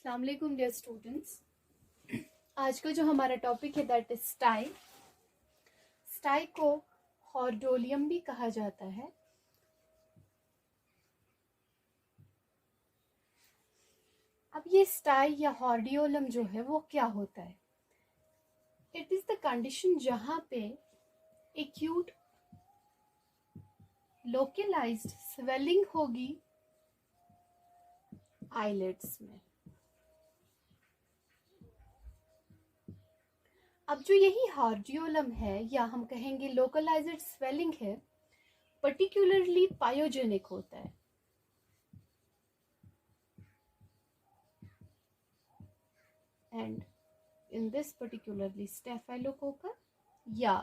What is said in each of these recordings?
अस्सलाम वालेकुम dear students. आज का जो हमारा टॉपिक है दैट इज स्टाई। स्टाई को हॉर्डोलियम भी कहा जाता है। अब ये स्टाई या हॉर्डियोलम जो है वो क्या होता है? इट इज द कंडीशन जहां पे एक्यूट लोकलाइज्ड स्वेलिंग होगी आईलिड्स में। अब जो यही हॉर्डियोलम है या हम कहेंगे लोकलाइज्ड स्वेलिंग है, पर्टिकुलरली पायोजेनिक होता है। And in this particularly staphylococcus या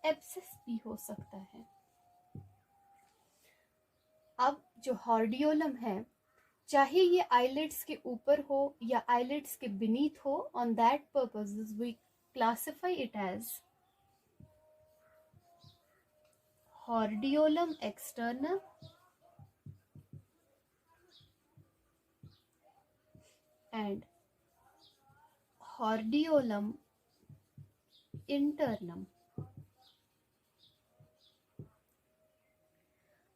एब्सेस भी हो सकता है। अब जो हॉर्डियोलम है, चाहे ये आईलिड्स के ऊपर हो या आईलिड्स के बीनीथ हो, on that purpose we classify it as hordeolum externum and hordeolum internum.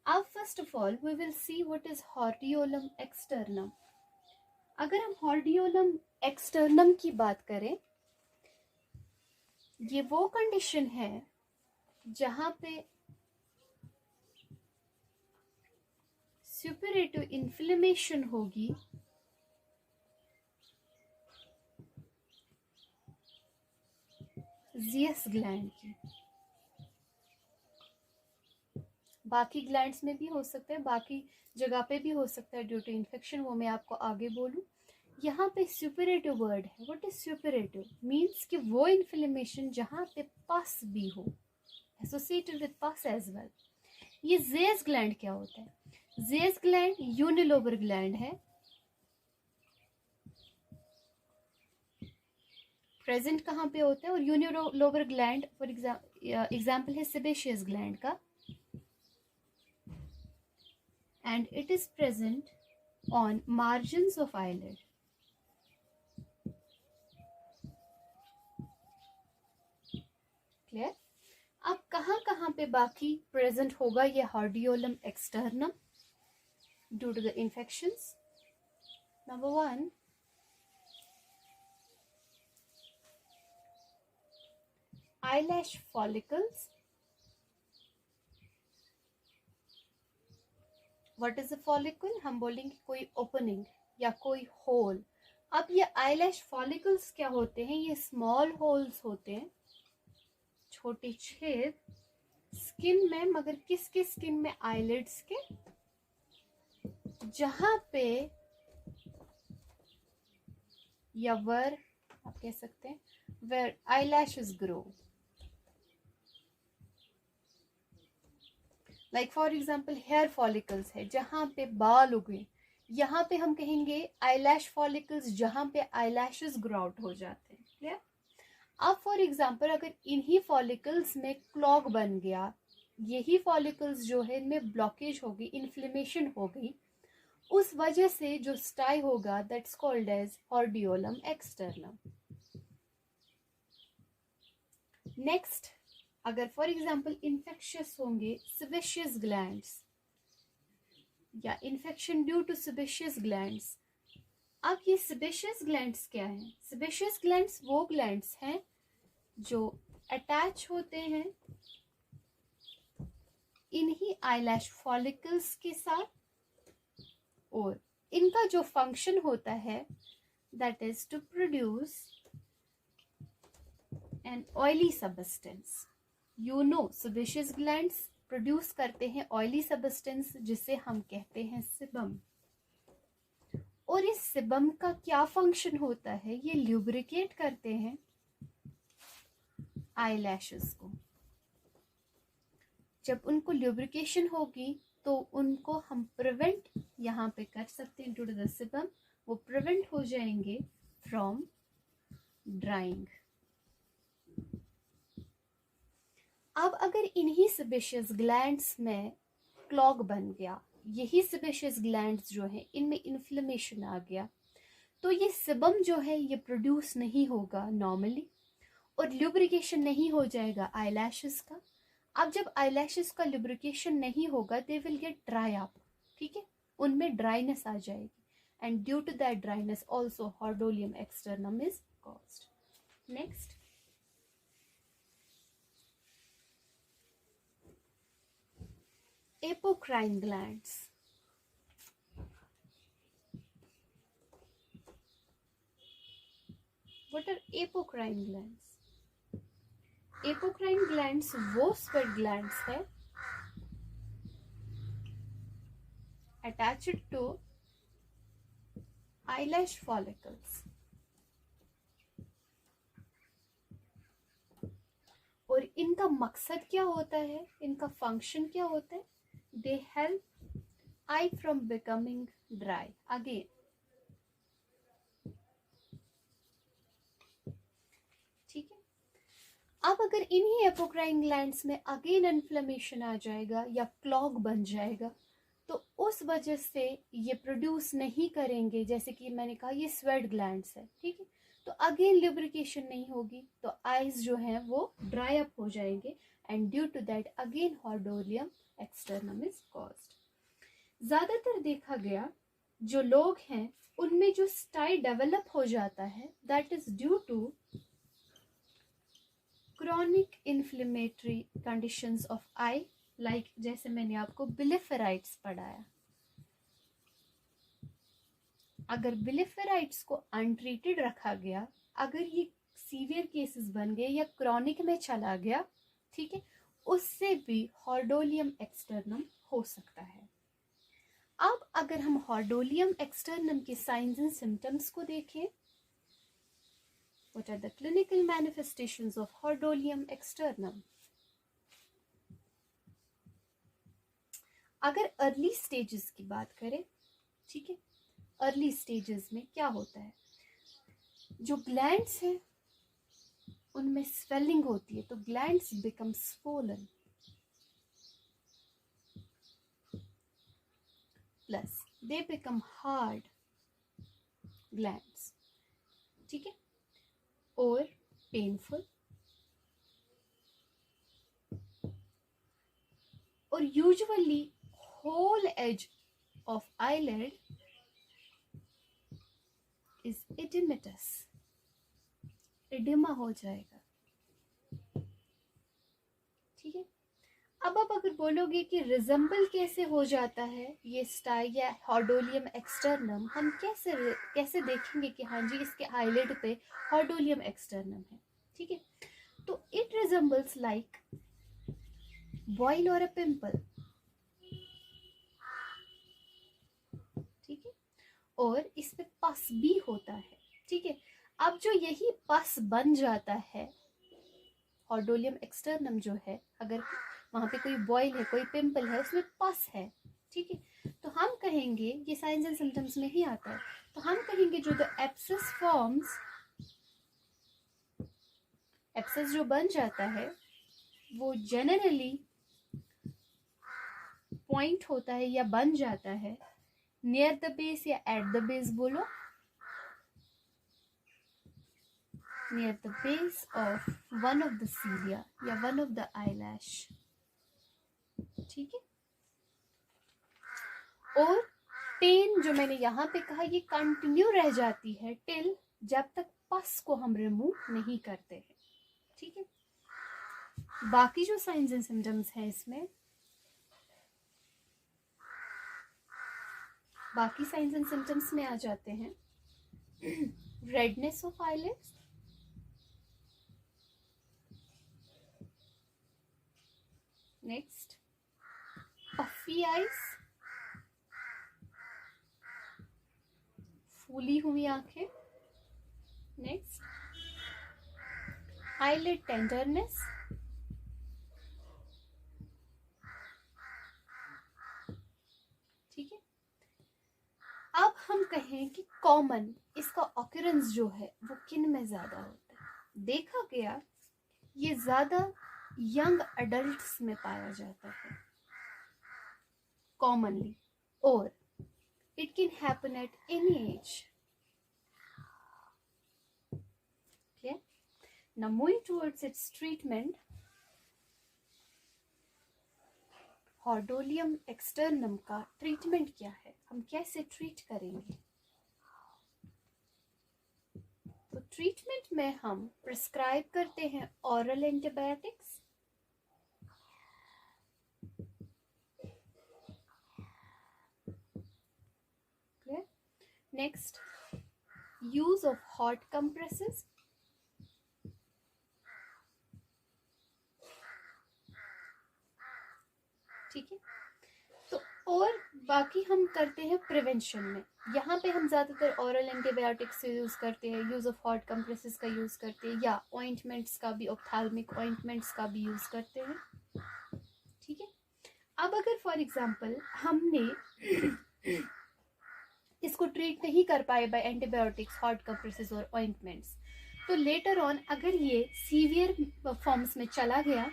अब first of all we will see what is hordeolum externum. अगर हम हॉर्डियोलम एक्सटर्नम की बात करें, ये वो कंडीशन है जहां पे सुपरेटिव इन्फ्लेमेशन होगी ज़ियस ग्लैंड की। बाकी ग्लैंड्स में भी हो सकता है, बाकी जगह पे भी हो सकता है ड्यू टू इन्फेक्शन, वो मैं आपको आगे बोलूँ। यहाँ पे सुपरेटिव वर्ड है। What is superlative? मीन्स कि वो इन्फ्लेमेशन जहाँ पे पस भी हो, एसोसिएटेड विद पस एज वेल। ये ज़ियस ग्लैंड क्या होता है? ज़ियस ग्लैंड यूनिलोबर ग्लैंड है, प्रेजेंट कहाँ पे होता है? और यूनिलोबर ग्लैंड फॉर एग्जाम्पल है सेबेशियस ग्लैंड का, and it is present on margins of eyelid. Clear? अब कहाँ पे बाकी प्रेजेंट होगा ये hordeolum externum due to the infections? Number 1, eyelash follicles. What is a follicle? हम बोलेंगे कोई ओपनिंग या कोई होल। अब ये आईलैश फॉलिकल्स क्या होते हैं? ये स्मॉल होल्स होते हैं, छोटे छेद स्किन में, मगर किसके स्किन में? आईलिड्स के, जहां पे या वर आप कह सकते हैं where eyelashes grow. Like for example hair follicles है जहां पे बाल उगे, यहाँ पे हम कहेंगे आईलैश फॉलिकल्स जहां पे आईलैशेस ग्रो आउट हो जाते हैं। क्लियर? अब फॉर एग्जाम्पल अगर इन्हीं फॉलिकल्स में क्लॉग बन गया, यही फॉलिकल्स जो है इनमें ब्लॉकेज हो गई, इन्फ्लेमेशन हो गई, उस वजह से जो स्टाई होगा that's called as hordeolum externum. Next, अगर फॉर एग्जाम्पल इन्फेक्शियस होंगे सेबेशियस ग्लैंड्स या infection due to sebaceous glands. अब ये सेबेशियस ग्लैंड्स क्या हैं? सेबेशियस ग्लैंड्स वो ग्लैंड्स हैं जो अटैच होते हैं इन्हीं आईलैश फॉलिकल्स के साथ, और इनका जो फंक्शन होता है that is to produce an oily substance. You know sebaceous glands produce करते हैं ऑयली सब्सटेंस जिसे हम कहते हैं सिबम। और इस सिबम का क्या फंक्शन होता है? ये ल्यूब्रिकेट करते हैं आईलैशेस को। जब उनको ल्यूब्रिकेशन होगी तो उनको हम प्रिवेंट यहाँ पे कर सकते हैं ड्यू टू द सिबम, वो प्रिवेंट हो जाएंगे फ्रॉम ड्राइंग। अब अगर इन्हीं सेबेशियस ग्लैंड्स में क्लॉग बन गया, यही सेबेशियस ग्लैंड्स जो है इनमें इन्फ्लेमेशन आ गया, तो ये sebum जो है ये प्रोड्यूस नहीं होगा नॉर्मली और ल्यूब्रिकेशन नहीं हो जाएगा आईलैशेस का। अब जब आईलैशेस का ल्यूब्रिकेशन नहीं होगा they will get dry up, ठीक है, उनमें ड्राइनेस आ जाएगी and due to that dryness also hordeolum externum is caused. Next, apocrine glands. What are apocrine glands? Apocrine glands वो sweat glands है attached to eyelash follicles और इनका मकसद क्या होता है, इनका फंक्शन क्या होता है? They help eye from becoming dry again. ठीक है, अब अगर इन्हीं एपोक्राइन ग्लैंड्स में अगेन इन्फ्लेमेशन आ जाएगा या क्लॉग बन जाएगा तो उस वजह से ये प्रोड्यूस नहीं करेंगे, जैसे कि मैंने कहा ये स्वेट ग्लैंड्स है, ठीक है, तो अगेन ल्यूब्रिकेशन नहीं होगी तो आईज जो हैं वो ड्राई अप हो जाएंगे and due to that again hordeolum externum is caused. ज्यादातर देखा गया जो लोग हैं उनमें जो स्टाई डेवलप हो जाता है that is due to chronic inflammatory conditions of eye, like जैसे मैंने आपको बिलिफेराइट्स पढ़ाया। अगर बिलिफेराइट्स को अनट्रीटेड रखा गया, अगर ये सीवियर केसेस बन गए या क्रॉनिक में चला गया, ठीक है, उससे भी हॉर्डोलियम एक्सटर्नम हो सकता है। अब अगर हम हॉर्डोलियम एक्सटर्नम के साइंस एंड सिम्टम्स को देखें, what are the clinical manifestations of hordeolum externum? अगर अर्ली स्टेजेस की बात करें, ठीक है, अर्ली स्टेजेस में क्या होता है, जो ग्लैंड्स हैं उनमें स्वेलिंग होती है तो glands become swollen, plus they become hard glands, ठीक है, और पेनफुल, और usually whole edge of eyelid is edematous, oedema हो जाएगा, ठीक है। अब आप अगर बोलोगे कि रिजेंबल कैसे हो जाता है ये स्टाई या हॉर्डोलियम एक्सटर्नम, हम कैसे देखेंगे कि हाँ जी इसके आईलिड पे हॉर्डोलियम एक्सटर्नम है, ठीक है, तो इट रिजेंबल्स लाइक बॉइल और अ पिंपल, ठीक है, और इसमें पस भी होता है, ठीक है। अब जो यही पस बन जाता है, हॉर्डोलियम एक्सटर्नम जो है, अगर वहां पे कोई बॉइल है, कोई पिंपल है, उसमें पस है, ठीक है, तो हम कहेंगे, ये साइंस एंड सिम्टम्स में ही आता है, तो हम कहेंगे जो द एब्सेस फॉर्म्स, एब्सेस जो बन जाता है वो जनरली पॉइंट होता है या बन जाता है नियर द बेस या एट द बेस, बोलो, near the base of one of the cilia या one of the eyelash, ठीक है। और पेन जो मैंने यहाँ पे कहा ये कंटिन्यू रह जाती है टिल जब तक पस को हम रिमूव नहीं करते हैं, ठीक है। बाकी जो साइंस एंड सिम्टम्स हैं इसमें, बाकी साइंस एंड सिम्टम्स में आ जाते हैं redness of eyelids, next puffy eyes, फूली हुई आंखें, नेक्स्ट आईलिड टेंडरनेस, ठीक है। अब हम कहें कि कॉमन इसका ऑक्यूरेंस जो है वो किन में ज्यादा होता है, देखा गया ये ज्यादा यंग अडल्ट्स में पाया जाता है कॉमनली, और it can happen at any as, Now moving towards its treatment, हॉर्डोलियम externum का ट्रीटमेंट क्या है, हम कैसे ट्रीट करेंगे? तो ट्रीटमेंट में हम प्रिस्क्राइब करते हैं oral antibiotics, next use of hot compresses, ठीक है। तो और बाकी हम करते हैं प्रिवेंशन में, यहाँ पे हम ज़्यादातर ऑरल एंटीबायोटिक्स यूज़ करते हैं, यूज़ ऑफ हॉट कंप्रेसेस का यूज़ करते हैं, या ऑइंटमेंट्स का भी, ऑप्थेल्मिक ऑइंटमेंट्स का भी यूज़ करते हैं, ठीक है। अब अगर फॉर एग्जांपल हमने इसको ट्रीट नहीं कर pi by antibiotics, hot compresses और ऑइंटमेंट्स, तो लेटर ऑन अगर ये सीवियर फॉर्म्स में चला गया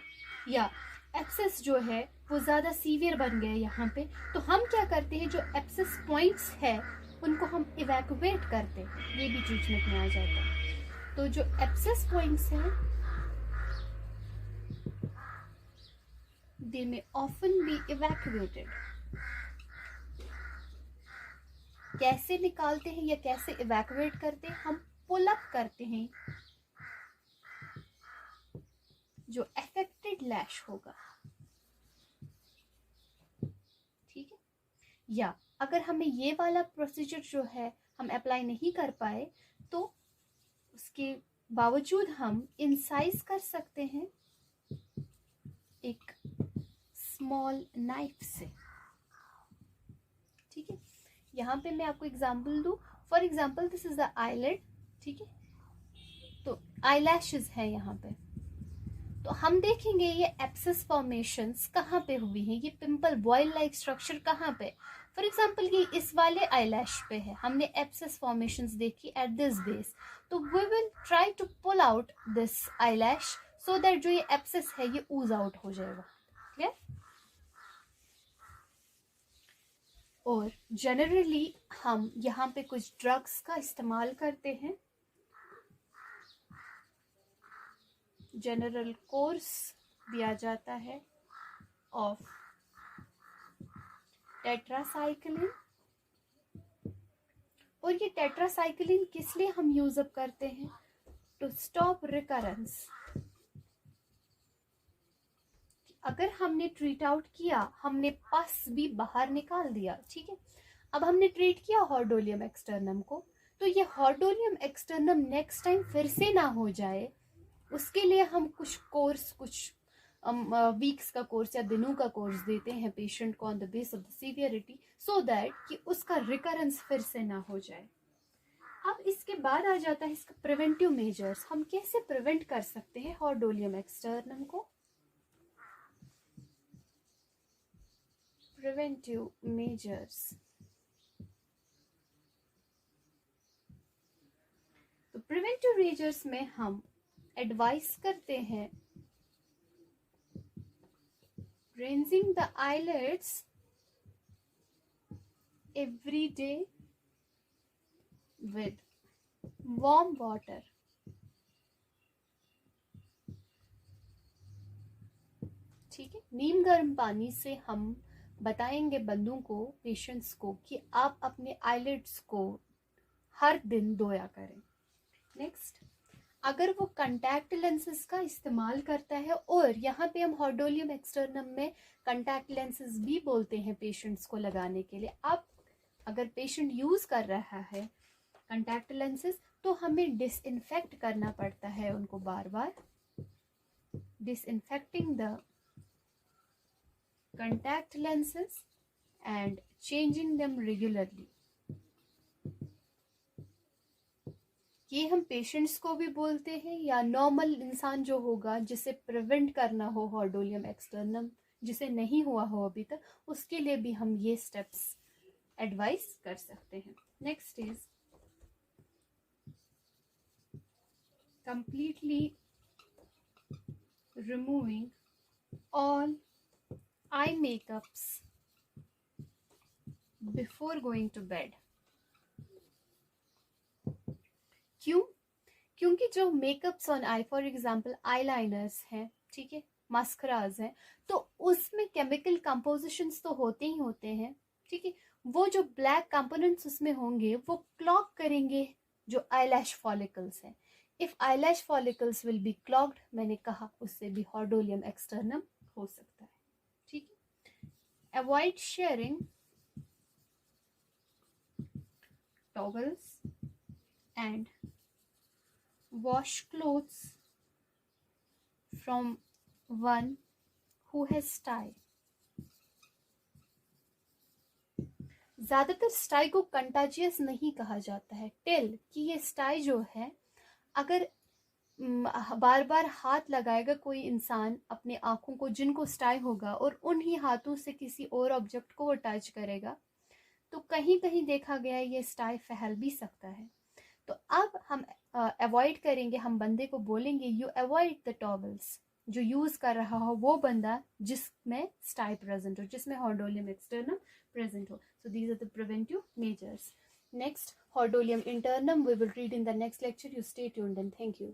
या एब्सेस जो है वो ज़्यादा सीवियर बन गया यहाँ पे, तो हम क्या करते हैं, जो एब्सेस पॉइंट्स है उनको हम इवैक्यूएट करते हैं, ये भी ट्रीटमेंट में आ जाता है। तो जो एब्सेस पॉइंट्स हैं दे मे ऑफन बी इवैक्यूएटेड। कैसे निकालते हैं या कैसे इवैक्यूएट करते हैं, हम पुल अप करते हैं जो अफेक्टेड लैश होगा, ठीक है। या अगर हमें ये वाला प्रोसीजर जो है हम अप्लाई नहीं कर पाए, तो उसके बावजूद हम इंसाइज कर सकते हैं एक स्मॉल नाइफ से, ठीक है। यहाँ पे मैं आपको एग्जांपल दूँ, for example this is the eyelid, ठीक है। तो आईलैशेस है यहाँ पे, तो हम देखेंगे ये एब्सेस फॉर्मेशंस कहाँ पे हुई हैं, ये पिंपल बॉयल लाइक स्ट्रक्चर कहाँ पे। फॉर एग्जांपल ये इस वाले आईलैश पे है, हमने एब्सेस फॉर्मेशंस देखी एट दिस बेस, तो we will try to pull out this eyelash so that जो ये एब्सेस है ये ऊज आउट हो जाएगा, क्लियर। और जनरली हम यहाँ पे कुछ ड्रग्स का इस्तेमाल करते हैं, जनरल कोर्स दिया जाता है ऑफ टेट्रासाइक्लिन, और ये टेट्रासाइक्लिन किस लिए हम यूज अप करते हैं, टू स्टॉप रिकरेंस। अगर हमने ट्रीट आउट किया, हमने पस भी बाहर निकाल दिया, ठीक है। अब हमने ट्रीट किया हॉर्डोलियम एक्सटर्नम को, तो ये हॉर्डोलियम एक्सटर्नम नेक्स्ट टाइम फिर से ना हो जाए, उसके लिए हम कुछ कोर्स, कुछ वीक्स का कोर्स या दिनों का कोर्स देते हैं पेशेंट को on the base of the severity, so that कि उसका रिकरेंस फिर से ना हो जाए। अब इसके बाद आ जाता है इसका प्रिवेंटिव मेजर्स, हम कैसे प्रिवेंट कर सकते हैं हॉर्डोलियम एक्सटर्नम को। प्रिवेंटिव मेजर्स, तो प्रिवेंटिव मेजर्स में हम एडवाइस करते हैं rinsing the eyelids every day with warm water, ठीक है। नीम गर्म पानी से हम बताएंगे बंदों को, पेशेंट्स को, कि आप अपने आईलिड्स को हर दिन धोया करें। नेक्स्ट, अगर वो कंटैक्ट लेंसेज का इस्तेमाल करता है, और यहाँ पे हम हॉर्डोलियम एक्सटर्नम में कंटैक्ट लेंसेज भी बोलते हैं पेशेंट्स को लगाने के लिए। अब अगर पेशेंट यूज कर रहा है कंटैक्ट लेंसेज, तो हमें डिसइंफेक्ट करना पड़ता है उनको बार बार, disinfecting the contact lenses and changing them regularly। ये हम पेशेंट्स को भी बोलते हैं, या नॉर्मल इंसान जो होगा जिसे प्रिवेंट करना हो हॉर्डोलियम एक्सटर्नम, जिसे नहीं हुआ हो अभी तक, उसके लिए भी हम ये स्टेप्स एडवाइस कर सकते हैं। Next is completely removing all eye makeups before going to bed। क्यों? क्योंकि जो makeups on I, for example eyeliners हैं, ठीक है, मास्कराज हैं, तो उसमें केमिकल कंपोजिशंस तो होते ही होते हैं, ठीक है। वो जो ब्लैक कंपोनेंट्स उसमें होंगे वो क्लॉग करेंगे जो आईलैश फॉलिकल्स हैं। If eyelash follicles will be clogged, मैंने कहा उससे भी हॉर्डोलियम एक्सटर्नम हो सकता है, ठीक है। Avoid sharing towels and wash clothes from one who has tie. ज्यादातर स्टाई को कंटाजियस नहीं कहा जाता है, टिल कि ये स्टाई जो है अगर बार बार हाथ लगाएगा कोई इंसान अपने आंखों को जिनको स्टाई होगा और उन्हीं हाथों से किसी और ऑब्जेक्ट को वो टच करेगा, तो कहीं कहीं देखा गया है ये स्टाई फैल भी सकता है। तो अब हम अवॉइड करेंगे, हम बंदे को बोलेंगे यू अवॉइड द टॉवल्स, जो यूज कर रहा हो वो बंदा जिसमें स्टाई प्रेजेंट हो, जिसमें हॉर्डोलियम एक्सटर्नम प्रेजेंट हो. So these are the preventive measures. Next, Hordeolum internum we will read in the next lecture. You stay tuned and thank you.